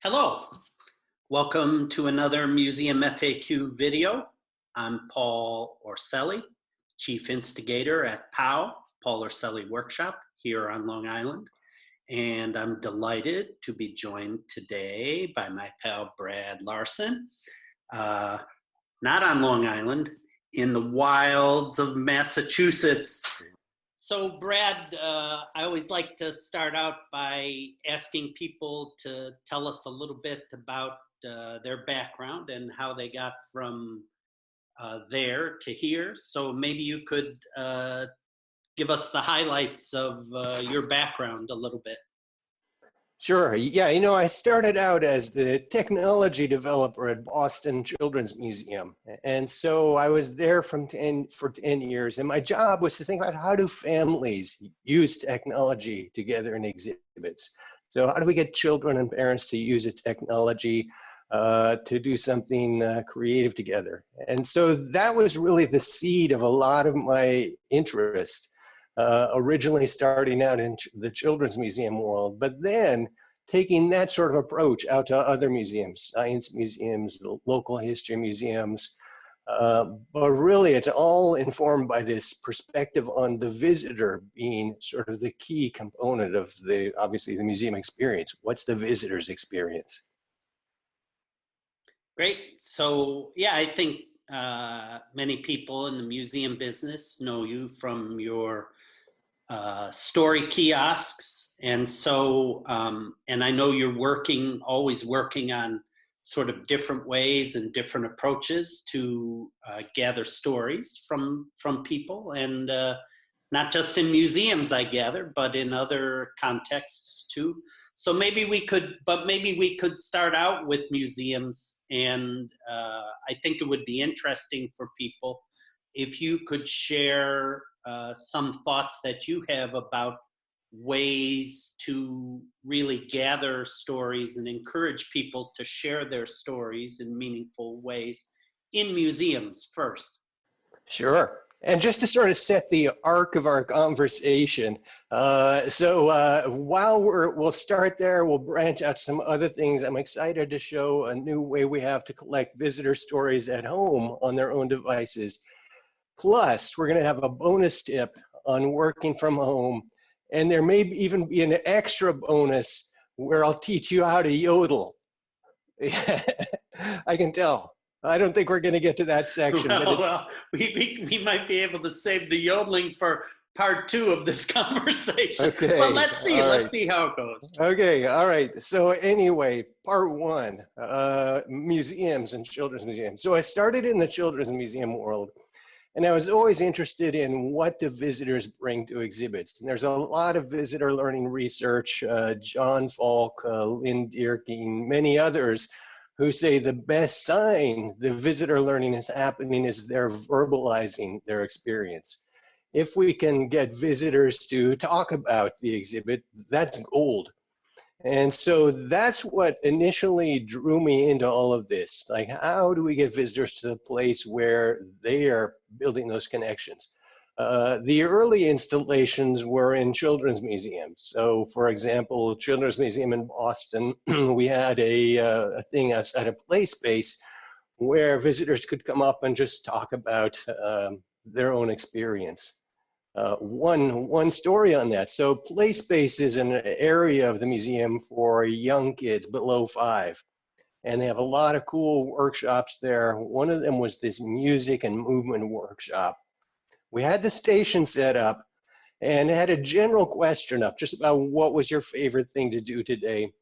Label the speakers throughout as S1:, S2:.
S1: Hello, welcome to another Museum FAQ video. I'm Paul Orselli, Chief Instigator at POW, Paul Orselli Workshop here on Long Island. And I'm delighted to be joined today by my pal Brad Larson, not on Long Island, in the wilds of Massachusetts. So Brad, I always like to start out by asking people to tell us a little bit about their background and how they got from there to here. So maybe you could give us the highlights of your background a little bit.
S2: Sure. Yeah, I started out as the technology developer at Boston Children's Museum. And so I was there for 10 years. And my job was to think about how do families use technology together in exhibits. So how do we get children and parents to use a technology to do something creative together? And so that was really the seed of a lot of my interest. Originally starting out in the Children's Museum world, but then taking that sort of approach out to other museums, science museums, local history museums. But really, it's all informed by this perspective on the visitor being sort of the key component of obviously the museum experience. What's the visitor's experience?
S1: Great. So yeah, I think many people in the museum business know you from your story kiosks. And so, and I know you're always working on sort of different ways and different approaches to gather stories from people, and not just in museums, I gather, but in other contexts too. So maybe we could start out with museums, and I think it would be interesting for people if you could share some thoughts that you have about ways to really gather stories and encourage people to share their stories in meaningful ways in museums first.
S2: Sure. And just to sort of set the arc of our conversation, while we'll start there, we'll branch out to some other things. I'm excited to show a new way we have to collect visitor stories at home on their own devices. Plus, we're going to have a bonus tip on working from home. And there may even be an extra bonus where I'll teach you how to yodel. I can tell. I don't think we're going to get to that section.
S1: Well, we might be able to save the yodeling for part 2 of this conversation.
S2: Okay.
S1: Well, let's see. Let's see how it goes.
S2: Okay. All right. So anyway, part 1, museums and children's museums. So I started in the children's museum world. And I was always interested in what do visitors bring to exhibits. And there's a lot of visitor learning research, John Falk, Lynn Dierking, many others who say the best sign the visitor learning is happening is they're verbalizing their experience. If we can get visitors to talk about the exhibit, that's gold. And so that's what initially drew me into all of this. Like, how do we get visitors to the place where they are building those connections? The early installations were in children's museums. So, for example, Children's Museum in Boston, we had a thing outside a play space where visitors could come up and just talk about their own experience. One story on that. So play space is an area of the museum for young kids below 5. And they have a lot of cool workshops there. One of them was this music and movement workshop. We had the station set up and had a general question up just about what was your favorite thing to do today.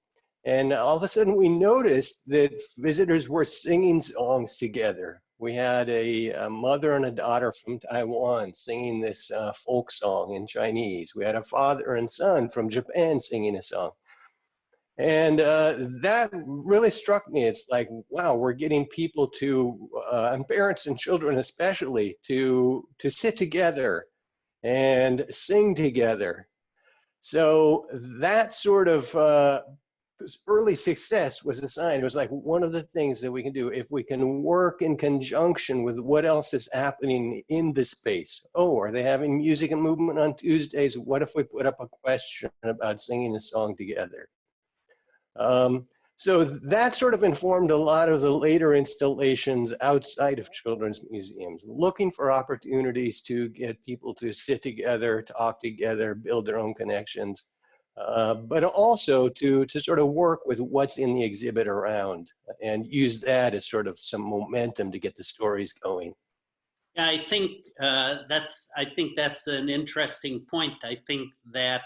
S2: And all of a sudden we noticed that visitors were singing songs together. We had a mother and a daughter from Taiwan singing this folk song in Chinese. We had a father and son from Japan singing a song. And that really struck me. It's like, wow, we're getting people to, and parents and children especially, to sit together and sing together. So that sort of early success was a sign. It was like one of the things that we can do if we can work in conjunction with what else is happening in the space. Oh, are they having music and movement on Tuesdays? What if we put up a question about singing a song together? So that sort of informed a lot of the later installations outside of children's museums, looking for opportunities to get people to sit together, talk together, build their own connections, but also to sort of work with what's in the exhibit around and use that as sort of some momentum to get the stories going.
S1: Yeah, I think that's an interesting point. I think that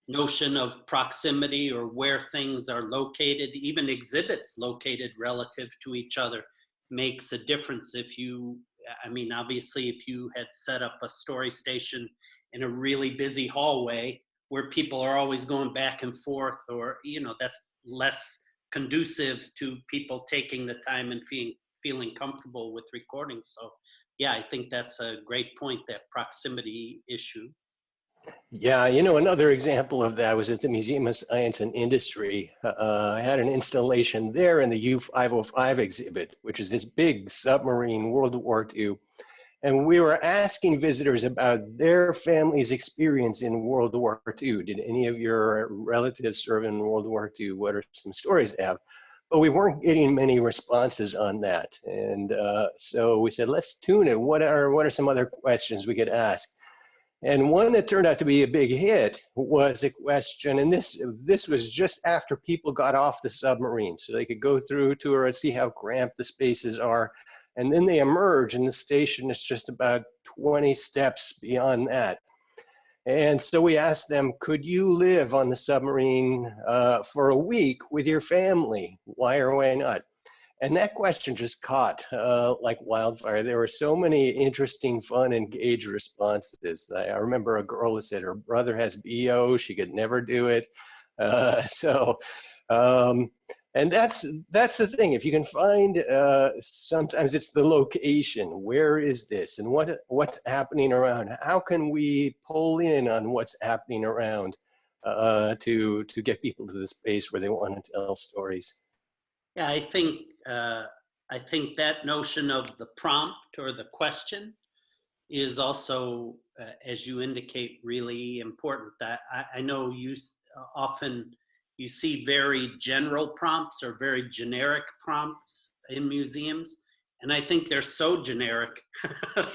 S1: notion of proximity or where things are located, even exhibits located relative to each other, makes a difference. If you, I mean, obviously, if you had set up a story station in a really busy hallway where people are always going back and forth, or that's less conducive to people taking the time and feeling comfortable with recording. So yeah, I think that's a great point, that proximity issue.
S2: Yeah, another example of that was at the Museum of Science and Industry. I had an installation there in the U-505 exhibit, which is this big submarine World War II. And we were asking visitors about their family's experience in World War II. Did any of your relatives serve in World War II? What are some stories they have? But we weren't getting many responses on that. And so we said, let's tune it. What are some other questions we could ask? And one that turned out to be a big hit was a question, and this was just after people got off the submarine, so they could go through tour and see how cramped the spaces are. And then they emerge, and the station is just about 20 steps beyond that. And so we asked them, could you live on the submarine for a week with your family? Why or why not? And that question just caught like wildfire. There were so many interesting, fun, engaged responses. I remember a girl who said her brother has BO, she could never do it. So, and that's the thing. If you can find, sometimes it's the location. Where is this, and what's happening around? How can we pull in on what's happening around to get people to the space where they want to tell stories?
S1: Yeah, I think that notion of the prompt or the question is also, as you indicate, really important. I know often you see very general prompts or very generic prompts in museums, and I think they're so generic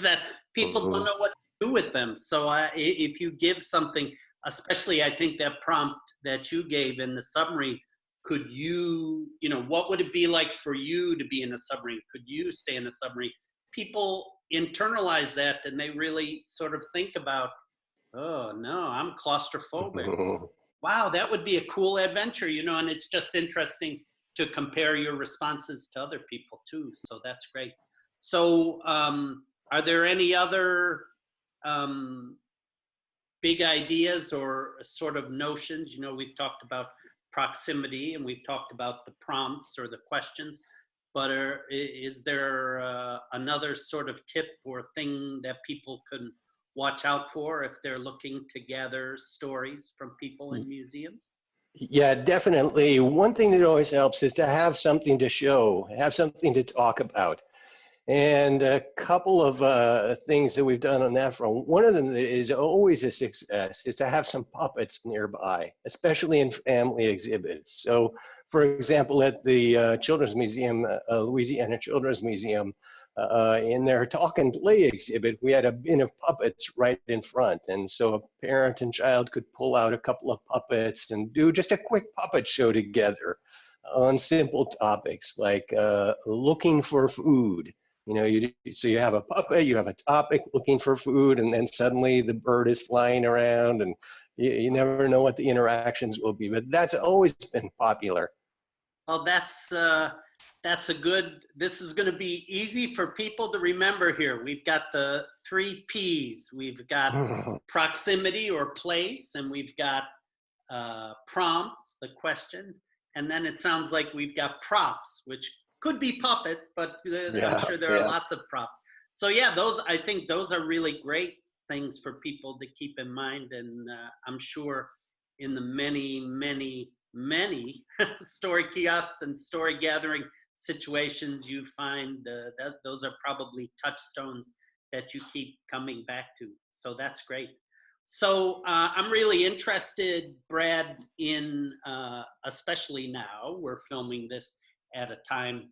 S1: that people don't
S2: Mhm.
S1: know what to do with them. So if you give something, especially I think that prompt that you gave in the submarine, could you, what would it be like for you to be in a submarine? Could you stay in a submarine? People internalize that and they really sort of think about, oh no, I'm claustrophobic. Wow, that would be a cool adventure, and it's just interesting to compare your responses to other people too. So that's great. So are there any other um, big ideas or sort of notions? We've talked about proximity and we've talked about the prompts or the questions, but is there another sort of tip or thing that people can watch out for if they're looking to gather stories from people in museums?
S2: Yeah, definitely. One thing that always helps is to have something to show, have something to talk about. And a couple of things that we've done on that front. One of them that is always a success is to have some puppets nearby, especially in family exhibits. So, for example, at the Children's Museum, Louisiana Children's Museum, in their talk and play exhibit, we had a bin of puppets right in front. And so a parent and child could pull out a couple of puppets and do just a quick puppet show together on simple topics like looking for food. So you have a puppet, you have a topic looking for food, and then suddenly the bird is flying around, and you never know what the interactions will be. But that's always been popular.
S1: Well, that's a good. This is going to be easy for people to remember here. We've got the three P's. We've got proximity or place, and we've got prompts, the questions, and then it sounds like we've got props, which could be puppets, but I'm
S2: Yeah,
S1: sure there are
S2: yeah.
S1: lots of props. So yeah, I think those are really great things for people to keep in mind, and I'm sure in the many, many, many story kiosks and story gathering situations you find that those are probably touchstones that you keep coming back to. So that's great. So I'm really interested, Brad, in especially now we're filming this at a time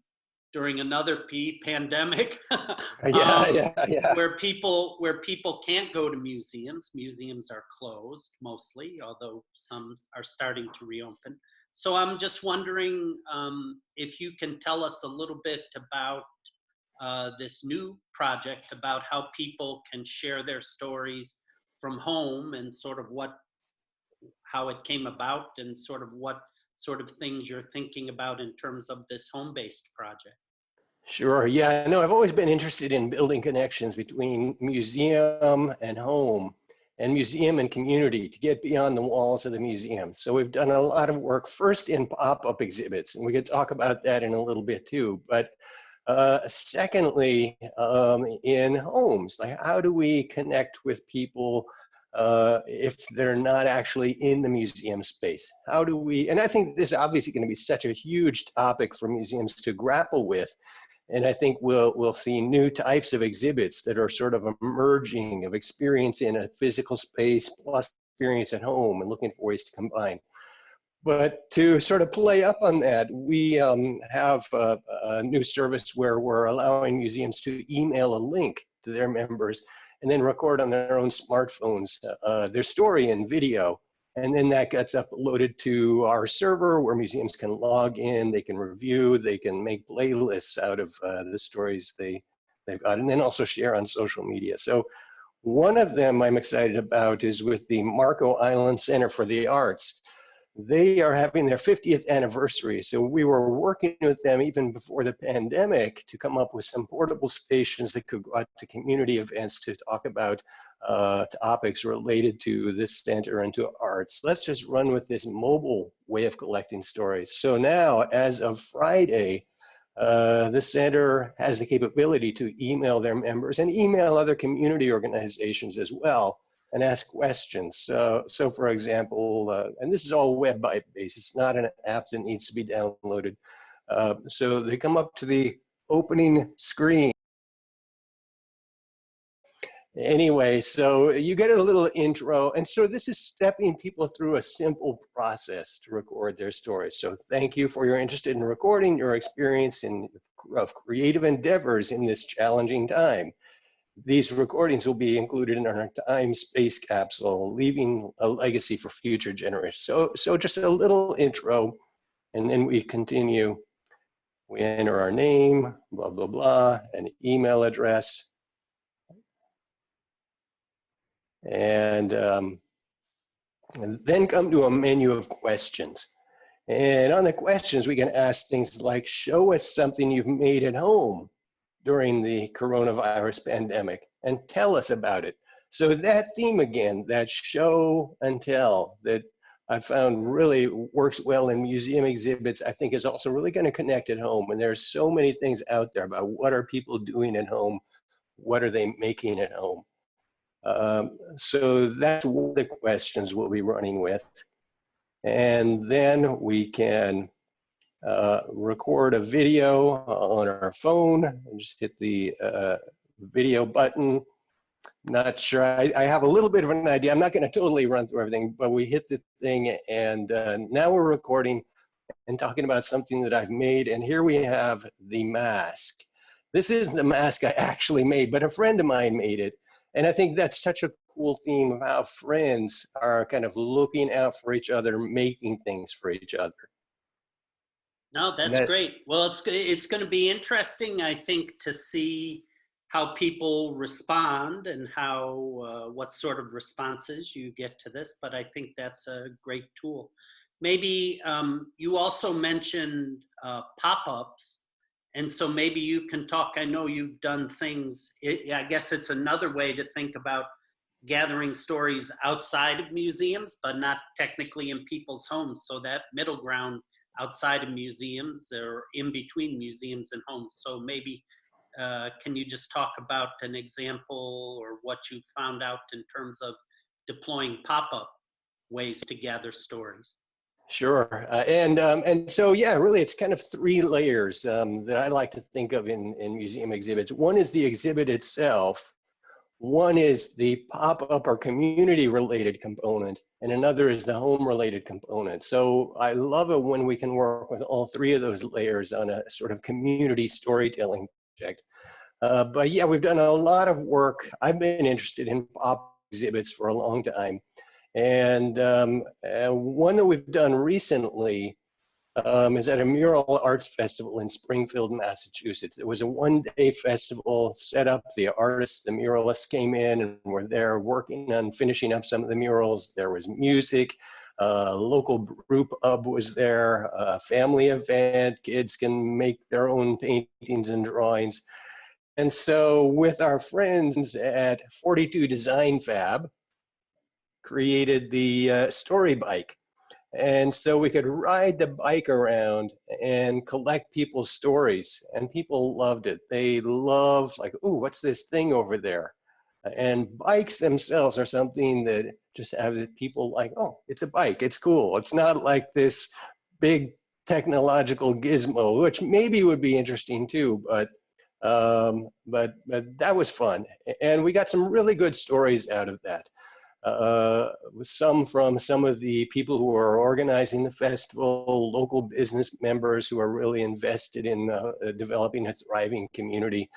S1: during another pandemic,
S2: Yeah, yeah, yeah.
S1: where people can't go to museums. Museums are closed mostly, although some are starting to reopen. So I'm just wondering if you can tell us a little bit about this new project about how people can share their stories from home and sort of how it came about and sort of what sort of things you're thinking about in terms of this home-based project.
S2: Sure. Yeah, no, I've always been interested in building connections between museum and home and museum and community to get beyond the walls of the museum. So we've done a lot of work first in pop-up exhibits, and we could talk about that in a little bit too. But secondly, in homes, like how do we connect with people if they're not actually in the museum space? How do we, and I think this is obviously going to be such a huge topic for museums to grapple with. And I think we'll see new types of exhibits that are sort of emerging of experience in a physical space plus experience at home and looking for ways to combine. But to sort of play up on that, we have a new service where we're allowing museums to email a link to their members and then record on their own smartphones their story and video. And then that gets uploaded to our server where museums can log in, they can review, they can make playlists out of the stories they've got, and then also share on social media. So one of them I'm excited about is with the Marco Island Center for the Arts. They are having their 50th anniversary. So we were working with them even before the pandemic to come up with some portable stations that could go out to community events to talk about topics related to this center and to arts. Let's just run with this mobile way of collecting stories. So now, as of Friday, the center has the capability to email their members and email other community organizations as well and ask questions. So for example, and this is all web-based, it's not an app that needs to be downloaded. So they come up to the opening screen. Anyway, so you get a little intro, and so this is stepping people through a simple process to record their stories. So thank you for your interest in recording your experience of creative endeavors in this challenging time. These recordings will be included in our time-space capsule, leaving a legacy for future generations. So just a little intro, and then we continue. We enter our name, blah, blah, blah, an email address, and then come to a menu of questions. And on the questions, we can ask things like, show us something you've made at home during the coronavirus pandemic and tell us about it. So that theme again, that show and tell, that I found really works well in museum exhibits, I think is also really going to connect at home. And there's so many things out there about what are people doing at home, what are they making at home. So that's one of the questions we'll be running with. And then we can record a video on our phone and just hit the video button. Not sure, I have a little bit of an idea. I'm not going to totally run through everything, but we hit the thing and now we're recording and talking about something that I've made. And here we have the mask. This isn't the mask I actually made, but a friend of mine made it. And I think that's such a cool theme of how friends are kind of looking out for each other, making things for each other.
S1: No, that's great. Well, it's going to be interesting, I think, to see how people respond and how what sort of responses you get to this. But I think that's a great tool. Maybe you also mentioned pop-ups, and so maybe you can talk. I know you've done things. I guess it's another way to think about gathering stories outside of museums, but not technically in people's homes. So that middle ground outside of museums or in between museums and homes. So maybe can you just talk about an example or what you found out in terms of deploying pop-up ways to gather stories?
S2: Sure. And so, yeah, really, it's kind of three layers that I like to think of in museum exhibits. One is the exhibit itself. One is the pop-up or community-related component, and another is the home-related component. So I love it when we can work with all three of those layers on a sort of community storytelling project. But yeah, we've done a lot of work. I've been interested in pop exhibits for a long time. And one that we've done recently is at a mural arts festival in Springfield, Massachusetts. It was a one-day festival set up. The artists, the muralists came in and were there working on finishing up some of the murals. There was music. Local brew pub was there, a family event. Kids can make their own paintings and drawings. And so with our friends at 42 Design Fab, created the story bike. And so we could ride the bike around and collect people's stories. And people loved it. They love, like, ooh, what's this thing over there? And bikes themselves are something that just have people like, oh, it's a bike. It's cool. It's not like this big technological gizmo, which maybe would be interesting too, but that was fun. And we got some really good stories out of that. Some from some of the people who are organizing the festival, local business members who are really invested in developing a thriving community.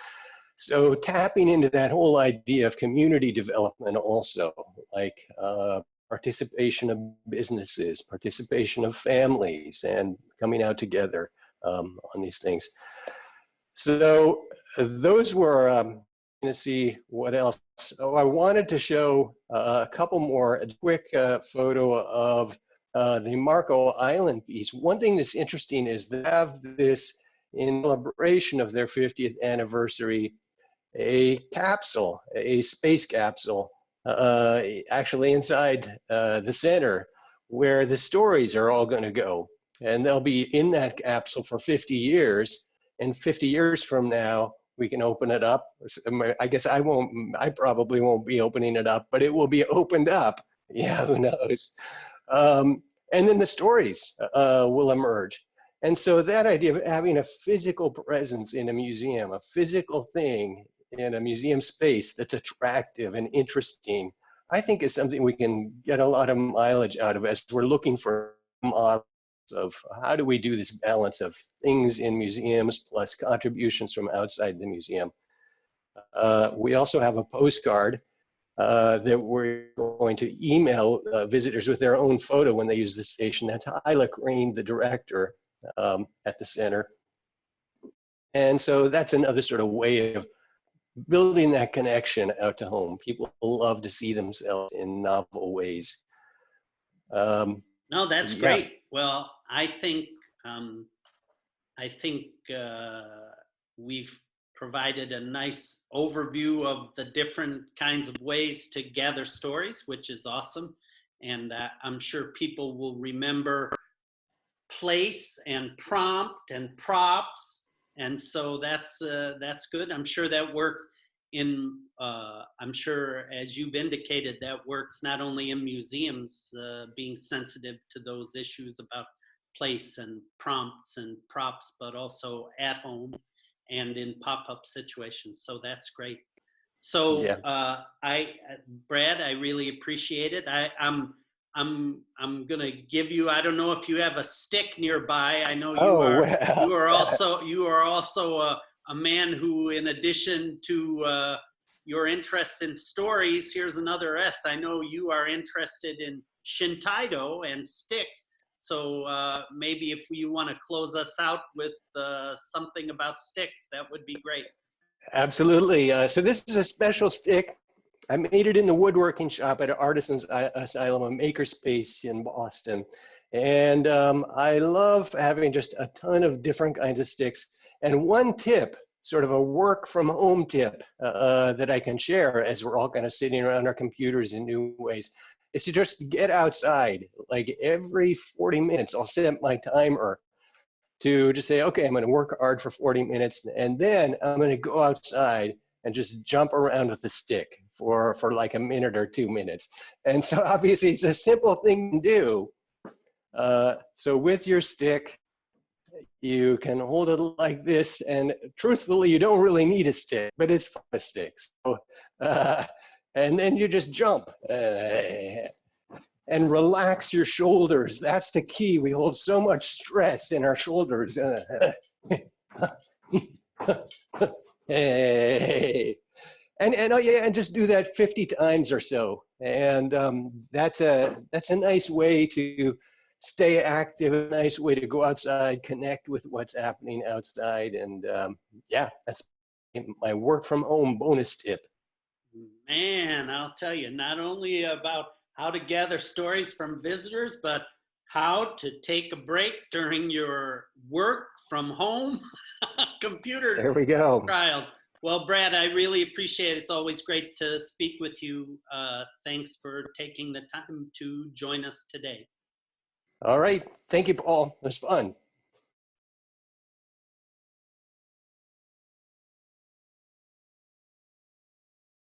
S2: So tapping into that whole idea of community development also, like participation of businesses, participation of families, and coming out together on these things. So those were, going to see what else. So I wanted to show a couple more, a quick photo of the Marco Island piece. One thing that's interesting is they have this, in celebration of their 50th anniversary, a capsule, a space capsule, actually inside the center, where the stories are all going to go. And they'll be in that capsule for 50 years. And 50 years from now, we can open it up. I guess I probably won't be opening it up, but it will be opened up. Yeah, who knows? And then the stories will emerge. And so that idea of having a physical presence in a museum, a physical thing in a museum space that's attractive and interesting, I think is something we can get a lot of mileage out of as we're looking for models of how do we do this balance of things in museums plus contributions from outside the museum. We also have a postcard that we're going to email visitors with their own photo when they use the station. That's Hyla Crane, the director at the center. And so that's another sort of way of building that connection out to home. People love to see themselves in novel ways.
S1: No, that's great. Well, I think we've provided a nice overview of the different kinds of ways to gather stories, which is awesome. And I'm sure people will remember place and prompt and props. And so that's good. I'm sure that works I'm sure, as you've indicated, that works not only in museums, being sensitive to those issues about place and prompts and props, but also at home and in pop-up situations. So that's great. So yeah. Brad, I really appreciate it. I'm gonna give you, I don't know if you have a stick nearby. I know you are also a man who, in addition to your interest in stories, here's another S. I know you are interested in Shintaido and sticks. So maybe if you want to close us out with something about sticks, that would be great.
S2: Absolutely. So this is a special stick. I made it in the woodworking shop at Artisans Asylum, a makerspace in Boston. And I love having just a ton of different kinds of sticks. And one tip, sort of a work from home tip that I can share as we're all kind of sitting around our computers in new ways, is to just get outside. Like every 40 minutes, I'll set my timer to just say, okay, I'm going to work hard for 40 minutes, and then I'm going to go outside and just jump around with the stick for like a minute or 2 minutes. And so obviously it's a simple thing to do. So with your stick, you can hold it like this, and truthfully, you don't really need a stick, but it's fun to stick. So And then you just jump and relax your shoulders. That's the key. We hold so much stress in our shoulders. Hey. And oh yeah, and just do that 50 times or so. And that's a nice way to stay active, a nice way to go outside, connect with what's happening outside. And yeah, that's my work from home bonus tip.
S1: Man, I'll tell you, not only about how to gather stories from visitors, but how to take a break during your work from home computer
S2: There we go.
S1: trials. Well, Brad, I really appreciate it. It's always great to speak with you. Thanks for taking the time to join us today.
S2: All right. Thank you, Paul. It was fun.